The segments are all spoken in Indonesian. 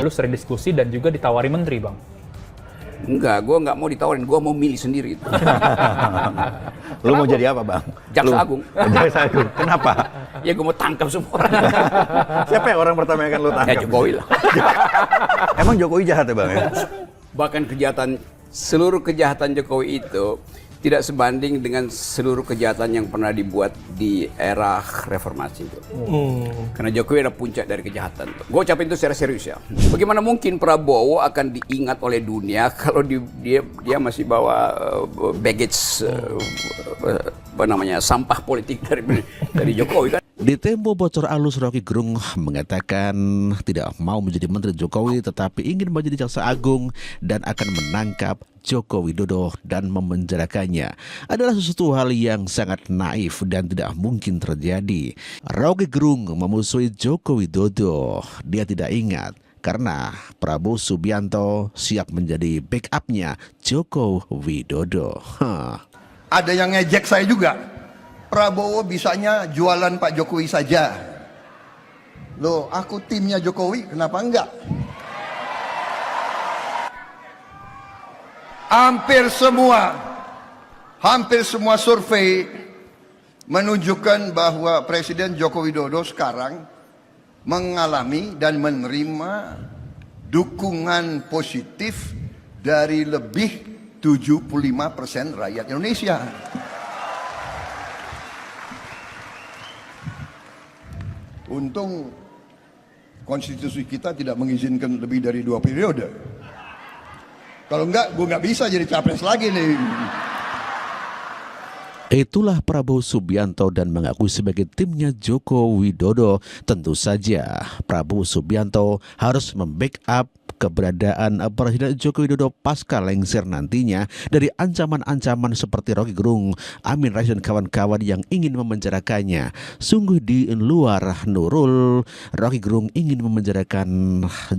Lalu sering diskusi dan juga ditawari menteri, Bang. Enggak, gue nggak mau ditawarin, gue mau milih sendiri itu. Lu mau jadi apa, Bang? Jaksa Agung. Jaksa Agung. Kenapa? Ya gue mau tangkap semua orang. Siapa yang orang pertama yang akan lu Ya tangkap? Jokowi lah. Emang Jokowi jahat ya, Bang? Ya? Bahkan seluruh kejahatan Jokowi itu tidak sebanding dengan seluruh kejahatan yang pernah dibuat di era reformasi itu. Karena Jokowi adalah puncak dari kejahatan. Gue ucapin itu secara serius ya. Bagaimana mungkin Prabowo akan diingat oleh dunia kalau dia masih bawa baggage sampah politik dari Jokowi kan? Di Tempo bocor alus, Rocky Gerung mengatakan tidak mau menjadi menteri Jokowi tetapi ingin menjadi jaksa agung dan akan menangkap Joko Widodo dan memenjarakannya adalah sesuatu hal yang sangat naif dan tidak mungkin terjadi. Rocky Gerung memusuhi Joko Widodo. Dia tidak ingat karena Prabowo Subianto siap menjadi backupnya Joko Widodo. Ada yang ngejek saya juga. Prabowo bisanya jualan Pak Jokowi saja. Loh, aku timnya Jokowi, kenapa enggak? Hampir semua survei menunjukkan bahwa Presiden Joko Widodo sekarang mengalami dan menerima dukungan positif dari lebih 75% rakyat Indonesia. Untung konstitusi kita tidak mengizinkan lebih dari 2 periode. Kalau enggak, gue nggak bisa jadi capres lagi nih. Itulah Prabowo Subianto dan mengaku sebagai timnya Joko Widodo. Tentu saja Prabowo Subianto harus membackup keberadaan Presiden Joko Widodo pasca lengser nantinya dari ancaman-ancaman seperti Rocky Gerung, Amin Rais dan kawan-kawan yang ingin memenjarakannya. Sungguh di luar Nurul, Rocky Gerung ingin memenjarakan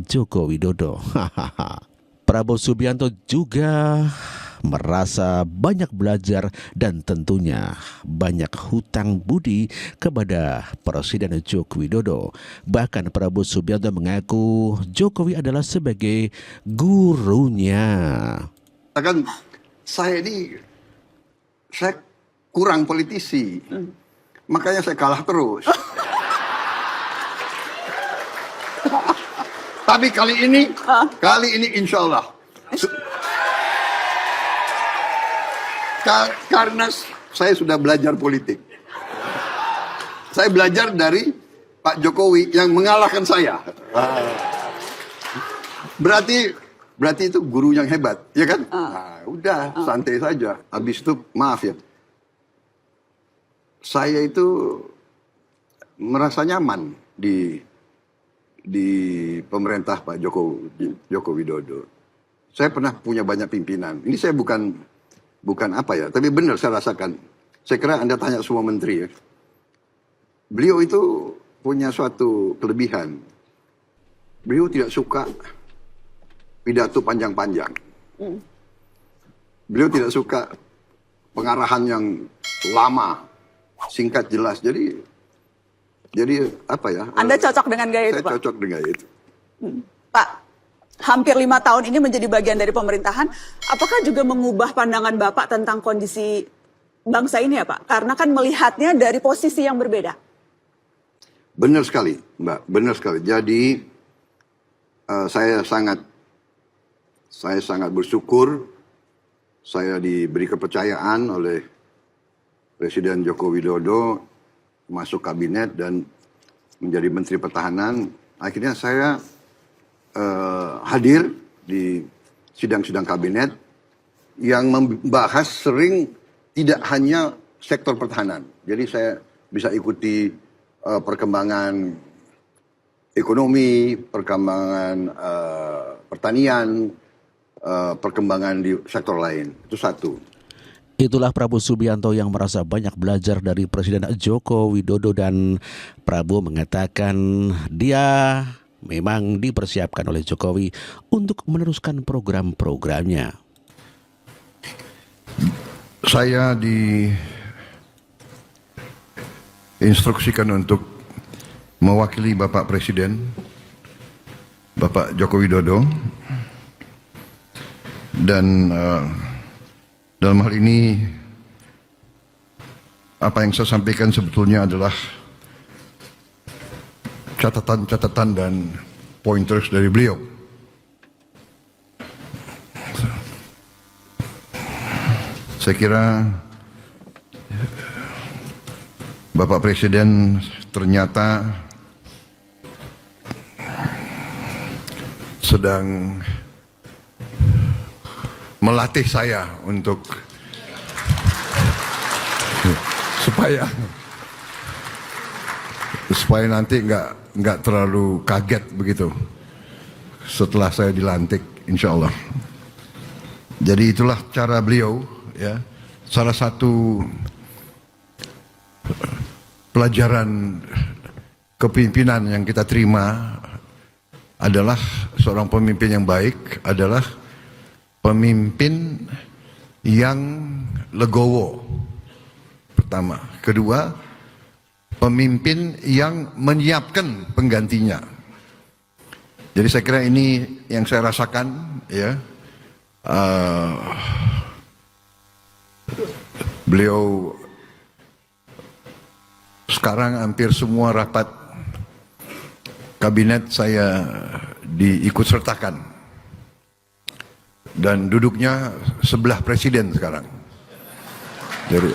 Joko Widodo. Prabowo Subianto juga merasa banyak belajar dan tentunya banyak hutang budi kepada Presiden Joko Widodo. Bahkan Prabowo Subianto mengaku Jokowi adalah sebagai gurunya. Kan saya kurang politisi, makanya saya kalah terus. Tapi kali ini insya Allah. Karena saya sudah belajar politik. Saya belajar dari Pak Jokowi yang mengalahkan saya. Berarti itu guru yang hebat, ya kan? Nah, udah santai saja. Habis itu maaf ya. Saya itu merasa nyaman di pemerintah Pak Joko Widodo. Saya pernah punya banyak pimpinan. Ini saya bukan apa ya, tapi benar saya rasakan. Saya kira Anda tanya semua menteri ya. Beliau itu punya suatu kelebihan. Beliau tidak suka pidato panjang-panjang. Beliau tidak suka pengarahan yang lama, singkat, jelas. Jadi apa ya? Anda cocok dengan gaya itu, Pak? Saya cocok dengan gaya itu. Pak, hampir 5 tahun ini menjadi bagian dari pemerintahan, apakah juga mengubah pandangan Bapak tentang kondisi bangsa ini ya Pak? Karena kan melihatnya dari posisi yang berbeda. Benar sekali, Mbak. Benar sekali. Jadi saya sangat bersyukur saya diberi kepercayaan oleh Presiden Joko Widodo masuk kabinet dan menjadi Menteri Pertahanan. Akhirnya saya hadir di sidang-sidang kabinet yang membahas sering tidak hanya sektor pertahanan. Jadi saya bisa ikuti perkembangan ekonomi, perkembangan pertanian, perkembangan di sektor lain. Itu satu. Itulah Prabowo Subianto yang merasa banyak belajar dari Presiden Joko Widodo dan Prabowo mengatakan dia memang dipersiapkan oleh Jokowi untuk meneruskan program-programnya. Saya diinstruksikan untuk mewakili Bapak Presiden Bapak Joko Widodo, dan dalam hal ini apa yang saya sampaikan sebetulnya adalah catatan-catatan dan pointers dari beliau. Saya kira Bapak Presiden ternyata sedang melatih saya untuk supaya nanti nggak terlalu kaget begitu setelah saya dilantik, insya Allah. Jadi itulah cara beliau, ya. Salah satu pelajaran kepemimpinan yang kita terima adalah seorang pemimpin yang baik adalah pemimpin yang legowo. Pertama, kedua, pemimpin yang menyiapkan penggantinya. Jadi saya kira ini yang saya rasakan, ya. Beliau sekarang hampir semua rapat kabinet saya diikut sertakan dan duduknya sebelah presiden sekarang. Jadi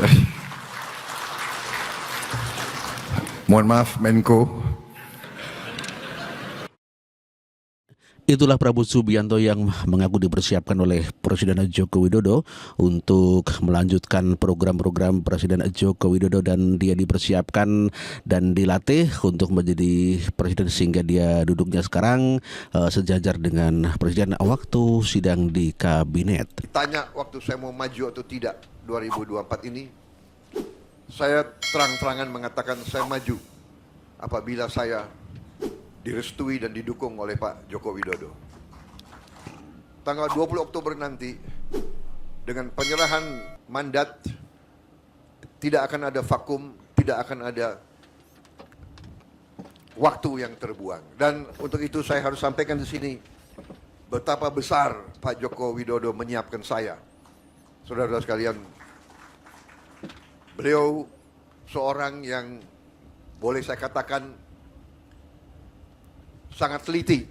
mohon maaf Menko. Itulah Prabowo Subianto yang mengaku dipersiapkan oleh Presiden Joko Widodo untuk melanjutkan program-program Presiden Joko Widodo, dan dia dipersiapkan dan dilatih untuk menjadi presiden sehingga dia duduknya sekarang sejajar dengan presiden waktu sidang di kabinet. Ditanya waktu saya mau maju atau tidak 2024 ini, saya terang-terangan mengatakan saya maju apabila saya direstui dan didukung oleh Pak Joko Widodo. Tanggal 20 Oktober nanti, dengan penyerahan mandat, tidak akan ada vakum, tidak akan ada waktu yang terbuang. Dan untuk itu saya harus sampaikan di sini betapa besar Pak Joko Widodo menyiapkan saya. Saudara-saudara sekalian, beliau seorang yang boleh saya katakan sangat teliti.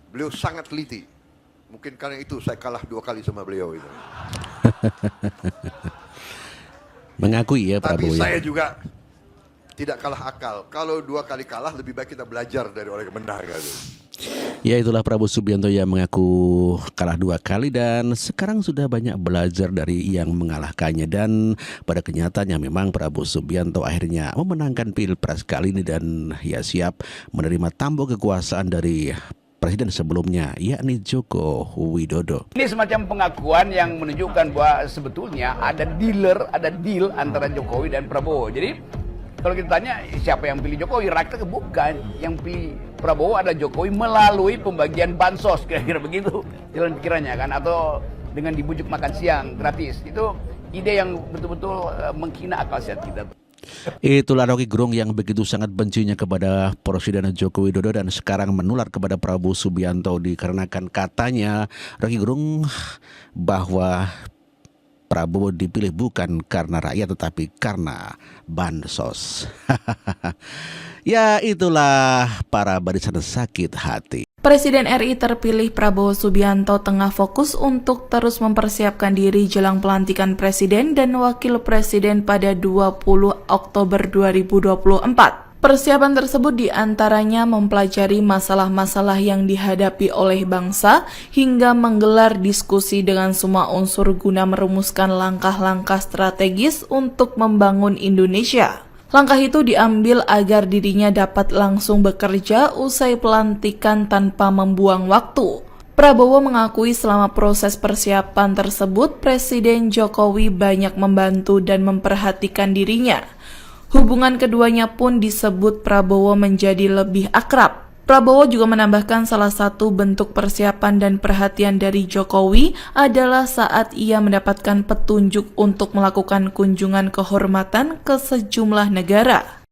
Beliau sangat teliti. Mungkin karena itu saya kalah 2 kali sama beliau itu. Mengakui ya Tapi Prabowo. saya juga tidak kalah akal. Kalau 2 kali kalah, lebih baik kita belajar dari orang yang menang. Ya, itulah Prabowo Subianto yang mengaku kalah 2 kali dan sekarang sudah banyak belajar dari yang mengalahkannya, dan pada kenyataannya memang Prabowo Subianto akhirnya memenangkan Pilpres kali ini dan ya siap menerima tampuk kekuasaan dari presiden sebelumnya, yakni Joko Widodo. Ini semacam pengakuan yang menunjukkan bahwa sebetulnya ada deal antara Jokowi dan Prabowo. Jadi kalau kita tanya siapa yang pilih Jokowi, rakyat bukan. Yang pilih Prabowo ada Jokowi melalui pembagian bansos, kira-kira begitu jalan pikirannya kan, atau dengan dibujuk makan siang gratis. Itu ide yang betul-betul menghina akal sehat kita. Itulah Rocky Gerung yang begitu sangat bencinya kepada Presiden Joko Widodo dan sekarang menular kepada Prabowo Subianto dikarenakan katanya Rocky Gerung bahwa Prabowo dipilih bukan karena rakyat tetapi karena bansos. Ya, itulah para barisan sakit hati. Presiden RI terpilih Prabowo Subianto tengah fokus untuk terus mempersiapkan diri jelang pelantikan presiden dan wakil presiden pada 20 Oktober 2024. Persiapan tersebut diantaranya mempelajari masalah-masalah yang dihadapi oleh bangsa hingga menggelar diskusi dengan semua unsur guna merumuskan langkah-langkah strategis untuk membangun Indonesia. Langkah itu diambil agar dirinya dapat langsung bekerja usai pelantikan tanpa membuang waktu. Prabowo mengakui selama proses persiapan tersebut Presiden Jokowi banyak membantu dan memperhatikan dirinya. Hubungan keduanya pun disebut Prabowo menjadi lebih akrab. Prabowo juga menambahkan salah satu bentuk persiapan dan perhatian dari Jokowi adalah saat ia mendapatkan petunjuk untuk melakukan kunjungan kehormatan ke sejumlah negara.